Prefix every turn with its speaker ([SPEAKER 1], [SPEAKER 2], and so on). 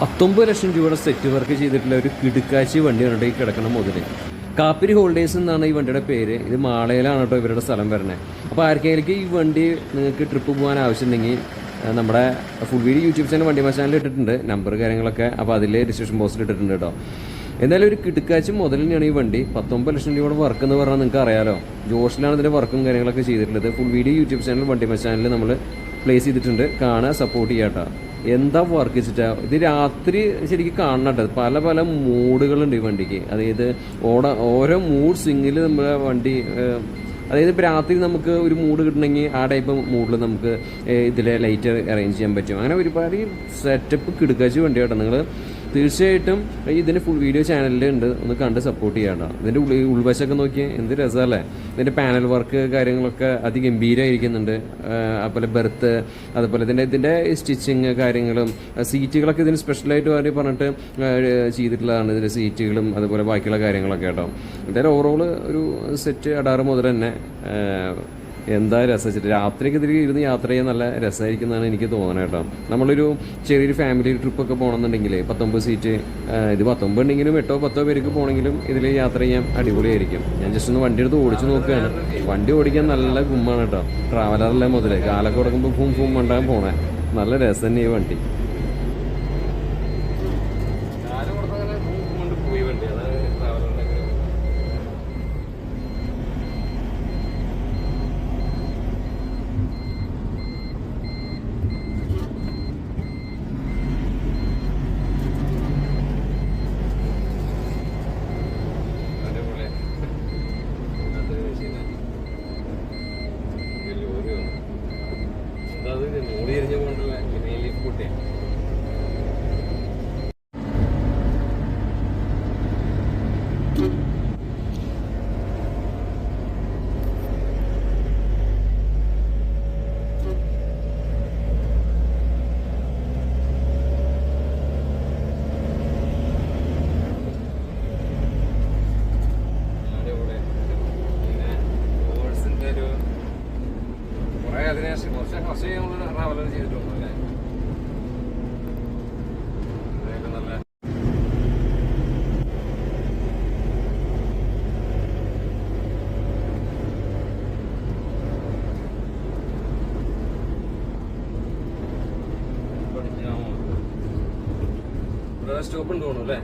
[SPEAKER 1] 19 ലക്ഷം രൂപയുടെ set work ചെയ്തിട്ടുള്ള ഒരു കിടുക്കാച്ചി വണ്ടിയാണ് ഈ കിടക്കണം മുതൽ. കാപ്പിരി ഹോൾഡേഴ്സ് എന്നാണ് ഈ വണ്ടിയുടെ പേര്. ഇത് മാളയിലാണ് കേട്ടോ ഇവരുടെ സ്ഥലം വരണേ. അപ്പോൾ ആർക്കെങ്കിലും ഈ വണ്ടി നിങ്ങൾക്ക് ട്രിപ്പ് പോകാൻ ആവശ്യമുണ്ടെങ്കിൽ നമ്മുടെ ഫുൾ വീഡിയോ യൂട്യൂബ് ചാനൽ വണ്ടി ചാനൽ ഇട്ടിട്ടുണ്ട്, നമ്പർ കാര്യങ്ങളൊക്കെ. അപ്പോൾ അതിൽ രജിസ്ട്രേഷൻ പോസ്റ്റിൽ ഇട്ടിട്ടുണ്ട് കേട്ടോ. എന്തായാലും ഒരു കിടുക്കാച്ചി മുതൽ തന്നെയാണ് ഈ വണ്ടി. 19 ലക്ഷം രൂപയുടെ വർക്ക് എന്ന് പറഞ്ഞാൽ നിങ്ങൾക്ക് അറിയാലോ. ജോഷിലാണ് ഇതിൻ്റെ വർക്കും കാര്യങ്ങളൊക്കെ ചെയ്തിട്ടുള്ളത്. ഫുൾ വീഡിയോ യൂട്യൂബ് ചാനൽ വണ്ടി ചാനലിൽ നമ്മൾ പ്ലേസ് ചെയ്തിട്ടുണ്ട്, കാണാൻ സപ്പോർട്ട് ചെയ്യാട്ടോ. എന്താ വർക്ക് വെച്ചിട്ടാ ഇത് രാത്രി ശരിക്കും കാണണട്ടോ. പല പല മൂഡുകളുണ്ട് ഈ വണ്ടിക്ക്. അതായത് ഓരോ മൂഡ് സ്വിങ്ങിൽ നമ്മുടെ വണ്ടി, അതായത് ഇപ്പോൾ രാത്രി നമുക്ക് ഒരു മൂഡ് കിട്ടണമെങ്കിൽ ആ ടൈപ്പ് മൂഡിൽ നമുക്ക് ഇതിലെ ലൈറ്റ് അറേഞ്ച് ചെയ്യാൻ പറ്റും. അങ്ങനെ ഒരുപാട് സെറ്റപ്പ് കിടുക്കാച്ചി വണ്ടി കേട്ടോ. നിങ്ങൾ തീർച്ചയായിട്ടും ഇതിൻ്റെ ഫുൾ വീഡിയോ ചാനലിൽ ഉണ്ട്, ഒന്ന് കണ്ട് സപ്പോർട്ട് ചെയ്യാട്ടോ. ഇതിൻ്റെ ഉൾവശമൊക്കെ നോക്കി എന്ത് രസമല്ലേ. ഇതിൻ്റെ പാനൽ വർക്ക് കാര്യങ്ങളൊക്കെ അതിഗംഭീരമായിരിക്കുന്നുണ്ട്. അതുപോലെ ബെർത്ത്, അതുപോലെ ഇതിൻ്റെ സ്റ്റിച്ചിങ് കാര്യങ്ങളും സീറ്റുകളൊക്കെ ഇതിന് സ്പെഷ്യലായിട്ട് വേണ്ടി പറഞ്ഞിട്ട് ചെയ്തിട്ടുള്ളതാണ്. ഇതിൻ്റെ സീറ്റുകളും അതുപോലെ ബാക്കിയുള്ള കാര്യങ്ങളൊക്കെ കേട്ടോ. എന്തായാലും ഓവറോൾ ഒരു സെറ്റ് അടാറ് മുതൽ തന്നെ എന്താ രസം വെച്ചിട്ട് രാത്രിയൊക്കെ ഇതിൽ ഇരുന്ന് യാത്ര ചെയ്യാൻ നല്ല രസമായിരിക്കുന്നതാണ് എനിക്ക് തോന്നുന്നത് കേട്ടോ. നമ്മളൊരു ചെറിയൊരു ഫാമിലി ട്രിപ്പൊക്കെ പോകണമെന്നുണ്ടെങ്കിൽ 19 സീറ്റ്, ഇത് 19 ഉണ്ടെങ്കിലും 8-10 പേർക്ക് പോകണമെങ്കിലും ഇതിൽ യാത്ര ചെയ്യാൻ അടിപൊളിയായിരിക്കും. ഞാൻ ജസ്റ്റ് ഒന്ന് വണ്ടി എടുത്ത് ഓടിച്ച് നോക്കുകയാണ്. വണ്ടി ഓടിക്കാൻ നല്ല ഗുമ്മാണ് കേട്ടോ. ട്രാവലറല്ലേ മുതലേ കാലൊക്കെ കൊടുക്കുമ്പോൾ ഫും ഫും ഉണ്ടാകാൻ പോണേ. നല്ല രസം തന്നെ ഈ വണ്ടി. മൂടി എരിഞ്ഞ കൊണ്ടല്ല ലീഫ് കൂട്ടിയ കുറച്ച് നമ്മൾ ട്രാവലർ ചെയ്തിട്ടുണ്ട് അല്ലേ. നല്ല സ്റ്റോപ്പ് ഉണ്ട് തോന്നുന്നു അല്ലേ.